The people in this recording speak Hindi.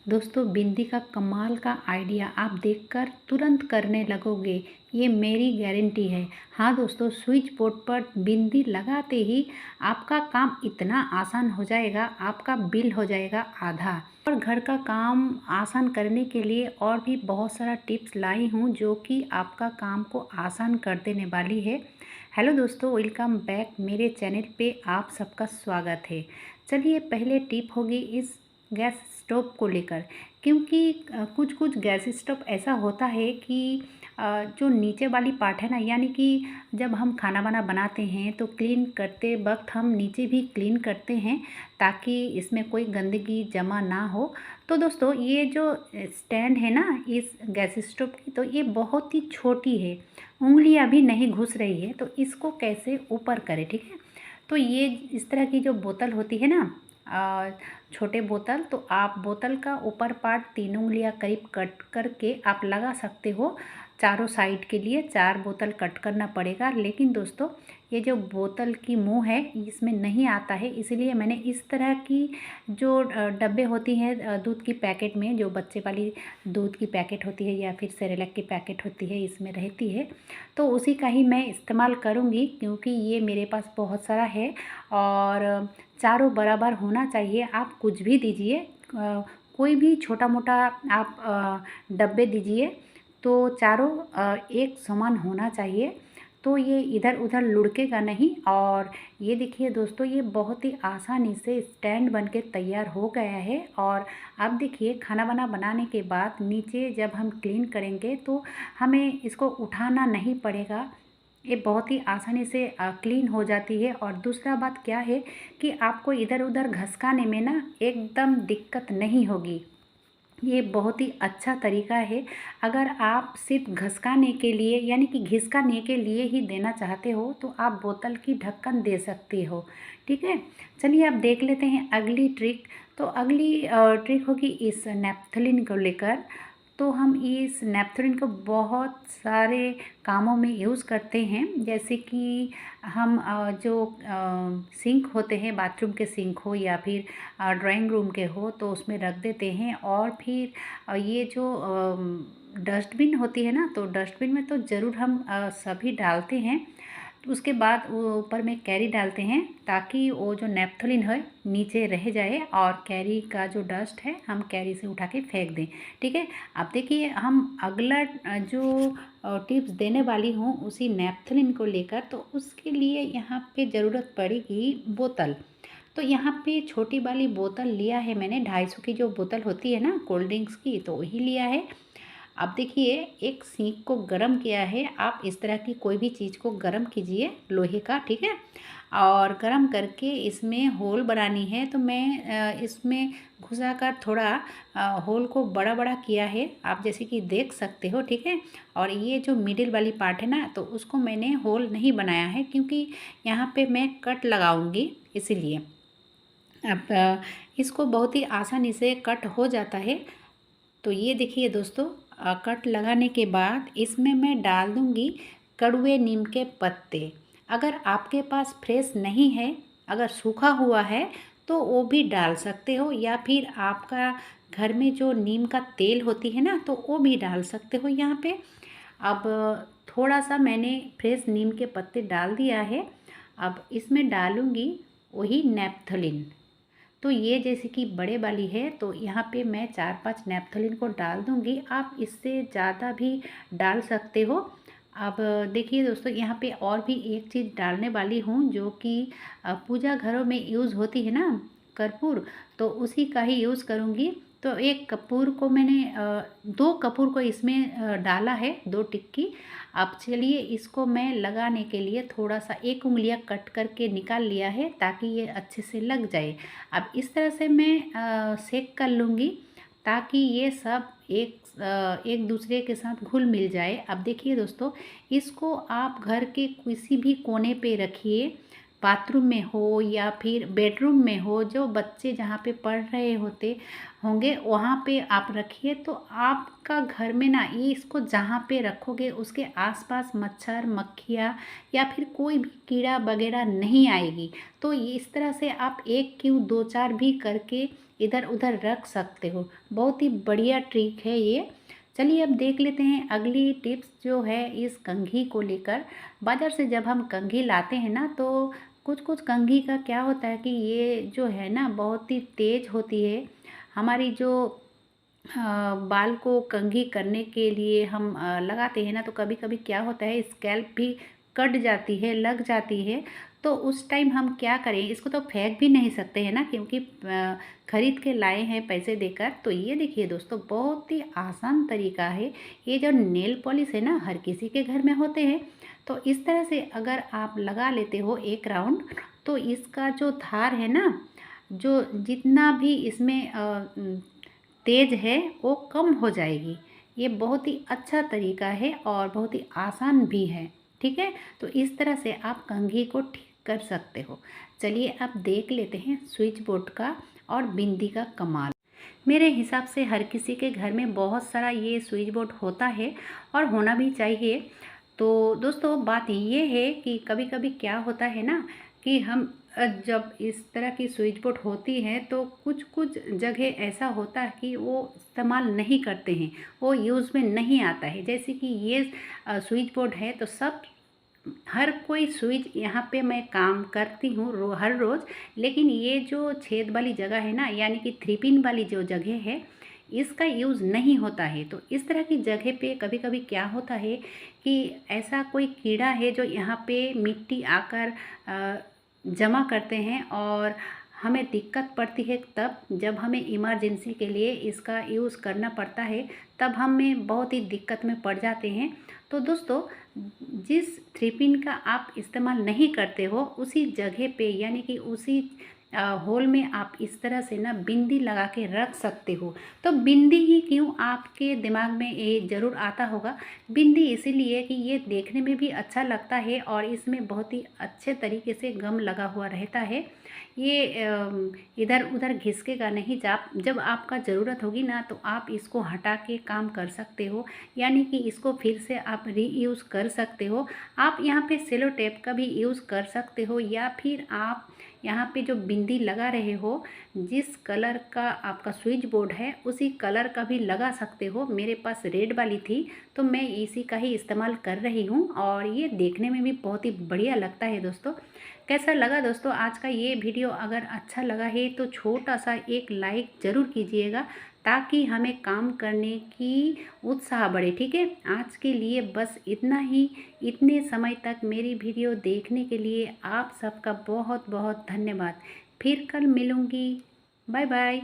दोस्तों बिंदी का कमाल का आइडिया आप देखकर तुरंत करने लगोगे, ये मेरी गारंटी है। हाँ दोस्तों, स्विच बोर्ड पर बिंदी लगाते ही आपका काम इतना आसान हो जाएगा, आपका बिल हो जाएगा आधा। और घर का काम आसान करने के लिए और भी बहुत सारा टिप्स लाई हूँ जो कि आपका काम को आसान कर देने वाली है। हेलो दोस्तों, वेलकम बैक मेरे चैनल पे आप सबका स्वागत है। चलिए, पहले टिप होगी इस गैस स्टोव को लेकर, क्योंकि कुछ कुछ गैस स्टोव ऐसा होता है कि जो नीचे वाली पार्ट है ना, यानी कि जब हम खाना वाना बनाते हैं तो क्लीन करते वक्त हम नीचे भी क्लीन करते हैं ताकि इसमें कोई गंदगी जमा ना हो। तो दोस्तों, ये जो स्टैंड है ना इस गैस स्टोव की, तो ये बहुत ही छोटी है, उंगलियां भी नहीं घुस रही है। तो इसको कैसे ऊपर करें, ठीक है। तो ये इस तरह की जो बोतल होती है ना, छोटे बोतल, तो आप बोतल का ऊपर पार्ट 3 उंगलियां करीब कट करके आप लगा सकते हो। चारों साइड के लिए 4 बोतल कट करना पड़ेगा। लेकिन दोस्तों, ये जो बोतल की मुंह है इसमें नहीं आता है, इसलिए मैंने इस तरह की जो डब्बे होती हैं दूध की पैकेट में, जो बच्चे वाली दूध की पैकेट होती है या फिर सेरेलैक की पैकेट होती है, इसमें रहती है, तो उसी का ही मैं इस्तेमाल करूँगी, क्योंकि ये मेरे पास बहुत सारा है और चारों बराबर होना चाहिए। आप कुछ भी दीजिए, कोई भी छोटा मोटा आप डब्बे दीजिए, तो चारों एक समान होना चाहिए, तो ये इधर उधर लुढ़केगा नहीं। और ये देखिए दोस्तों, ये बहुत ही आसानी से स्टैंड बन के तैयार हो गया है। और अब देखिए, खाना वाना बनाने के बाद नीचे जब हम क्लीन करेंगे तो हमें इसको उठाना नहीं पड़ेगा, ये बहुत ही आसानी से क्लीन हो जाती है। और दूसरा बात क्या है कि आपको इधर उधर घसकाने में ना एकदम दिक्कत नहीं होगी। ये बहुत ही अच्छा तरीका है। अगर आप सिर्फ घसकाने के लिए, यानी कि घिसकाने के लिए ही देना चाहते हो, तो आप बोतल की ढक्कन दे सकते हो, ठीक है। चलिए, अब देख लेते हैं अगली ट्रिक। तो अगली ट्रिक होगी इस नेपथलीन को लेकर। तो हम इस नेपथलीन को बहुत सारे कामों में यूज़ करते हैं, जैसे कि हम जो सिंक होते हैं, बाथरूम के सिंक हो या फिर ड्राइंग रूम के हो, तो उसमें रख देते हैं। और फिर ये जो डस्टबिन होती है ना, तो डस्टबिन में तो ज़रूर हम सभी डालते हैं। तो उसके बाद वो ऊपर में कैरी डालते हैं ताकि वो जो नेपथलीन है नीचे रह जाए और कैरी का जो डस्ट है हम कैरी से उठा के फेंक दें, ठीक है। अब देखिए, हम अगला जो टिप्स देने वाली हूँ उसी नेपथलीन को लेकर। तो उसके लिए यहाँ पे ज़रूरत पड़ेगी बोतल। तो यहाँ पे छोटी वाली बोतल लिया है मैंने, 250 की जो बोतल होती है ना कोल्ड ड्रिंक्स की, तो वही लिया है। अब देखिए, एक सीख को गरम किया है, आप इस तरह की कोई भी चीज़ को गरम कीजिए, लोहे का, ठीक है। और गरम करके इसमें होल बनानी है, तो मैं इसमें घुसाकर थोड़ा होल को बड़ा बड़ा किया है, आप जैसे कि देख सकते हो, ठीक है। और ये जो मिडिल वाली पार्ट है ना, तो उसको मैंने होल नहीं बनाया है, क्योंकि यहाँ पे मैं कट लगाऊंगी, इसीलिए। अब इसको बहुत ही आसानी से कट हो जाता है। तो ये देखिए दोस्तों, कट लगाने के बाद इसमें मैं डाल दूँगी कड़वे नीम के पत्ते। अगर आपके पास फ्रेश नहीं है, अगर सूखा हुआ है, तो वो भी डाल सकते हो, या फिर आपका घर में जो नीम का तेल होती है ना, तो वो भी डाल सकते हो यहाँ पे। अब थोड़ा सा मैंने फ्रेश नीम के पत्ते डाल दिया है। अब इसमें डालूँगी वही नेपथलीन। तो ये जैसे कि बड़े वाली है, तो यहाँ पे मैं 4-5 नेपथलीन को डाल दूँगी, आप इससे ज़्यादा भी डाल सकते हो। अब देखिए दोस्तों, यहाँ पे और भी एक चीज़ डालने वाली हूँ जो कि पूजा घरों में यूज़ होती है ना, कर्पूर, तो उसी का ही यूज़ करूँगी। तो एक कपूर को मैंने 2 कपूर को इसमें डाला है, 2 टिक्की। अब चलिए, इसको मैं लगाने के लिए थोड़ा सा 1 उंगलियाँ कट करके निकाल लिया है ताकि ये अच्छे से लग जाए। अब इस तरह से मैं सेक कर लूँगी ताकि ये सब एक दूसरे के साथ घुल मिल जाए। अब देखिए दोस्तों, इसको आप घर के किसी भी कोने पे रखिए, बाथरूम में हो या फिर बेडरूम में हो, जो बच्चे जहाँ पे पढ़ रहे होते होंगे वहाँ पे आप रखिए। तो आपका घर में ना, ये इसको जहाँ पे रखोगे उसके आसपास मच्छर मक्खियाँ या फिर कोई भी कीड़ा वगैरह नहीं आएगी। तो ये इस तरह से आप 1 क्यों 2-4 भी करके इधर उधर रख सकते हो। बहुत ही बढ़िया ट्रिक है ये। चलिए अब देख लेते हैं अगली टिप्स जो है इस कंघी को लेकर। बाज़ार से जब हम कंघी लाते हैं ना, तो कुछ कुछ कंघी का क्या होता है कि ये जो है ना बहुत ही तेज़ होती है। हमारी जो बाल को कंघी करने के लिए हम लगाते हैं ना, तो कभी कभी क्या होता है स्कैल्प भी कट जाती है, लग जाती है। तो उस टाइम हम क्या करें, इसको तो फेंक भी नहीं सकते हैं ना, क्योंकि खरीद के लाए हैं पैसे देकर। तो ये देखिए दोस्तों, बहुत ही आसान तरीका है। ये जो नेल पॉलिश है ना, हर किसी के घर में होते हैं। तो इस तरह से अगर आप लगा लेते हो एक राउंड, तो इसका जो धार है ना, जो जितना भी इसमें तेज है वो कम हो जाएगी। ये बहुत ही अच्छा तरीका है और बहुत ही आसान भी है। ठीक है, तो इस तरह से आप कंघी को ठीक कर सकते हो। चलिए अब देख लेते हैं स्विच बोर्ड का और बिंदी का कमाल। मेरे हिसाब से हर किसी के घर में बहुत सारा ये स्विच बोर्ड होता है और होना भी चाहिए। तो दोस्तों बात ये है कि कभी कभी क्या होता है ना कि हम जब इस तरह की स्विच बोर्ड होती है तो कुछ कुछ जगह ऐसा होता है कि वो इस्तेमाल नहीं करते हैं, वो यूज़ में नहीं आता है। जैसे कि ये स्विच बोर्ड है तो सब हर कोई स्विच यहाँ पे मैं काम करती हूँ हर रोज़। लेकिन ये जो छेद वाली जगह है ना, यानी कि 3 पिन वाली जो जगह है, इसका यूज़ नहीं होता है। तो इस तरह की जगह पे कभी कभी क्या होता है कि ऐसा कोई कीड़ा है जो यहाँ पे मिट्टी आकर जमा करते हैं और हमें दिक्कत पड़ती है। तब जब हमें इमरजेंसी के लिए इसका यूज़ करना पड़ता है, तब हमें बहुत ही दिक्कत में पड़ जाते हैं। तो दोस्तों, जिस 3 पिन का आप इस्तेमाल नहीं करते हो, उसी जगह पे यानी कि उसी होल में आप इस तरह से ना बिंदी लगा के रख सकते हो। तो बिंदी ही क्यों, आपके दिमाग में ये ज़रूर आता होगा। बिंदी इसीलिए कि ये देखने में भी अच्छा लगता है और इसमें बहुत ही अच्छे तरीके से गम लगा हुआ रहता है। ये इधर उधर घिसकेगा नहीं। जब आपका ज़रूरत होगी ना, तो आप इसको हटा के काम कर सकते हो, यानी कि इसको फिर से आप रीयूज़ कर सकते हो। आप यहाँ पे सेलो टेप का भी यूज़ कर सकते हो, या फिर आप यहाँ पे जो बिंदी लगा रहे हो, जिस कलर का आपका स्विच बोर्ड है उसी कलर का भी लगा सकते हो। मेरे पास रेड वाली थी तो मैं इसी का ही इस्तेमाल कर रही हूँ और ये देखने में भी बहुत ही बढ़िया लगता है। दोस्तों कैसा लगा दोस्तों आज का ये वीडियो? अगर अच्छा लगा है तो छोटा सा एक लाइक ज़रूर कीजिएगा, ताकि हमें काम करने की उत्साह बढ़े। ठीक है, आज के लिए बस इतना ही। इतने समय तक मेरी वीडियो देखने के लिए आप सबका बहुत बहुत धन्यवाद। फिर कल मिलूँगी। Bye bye.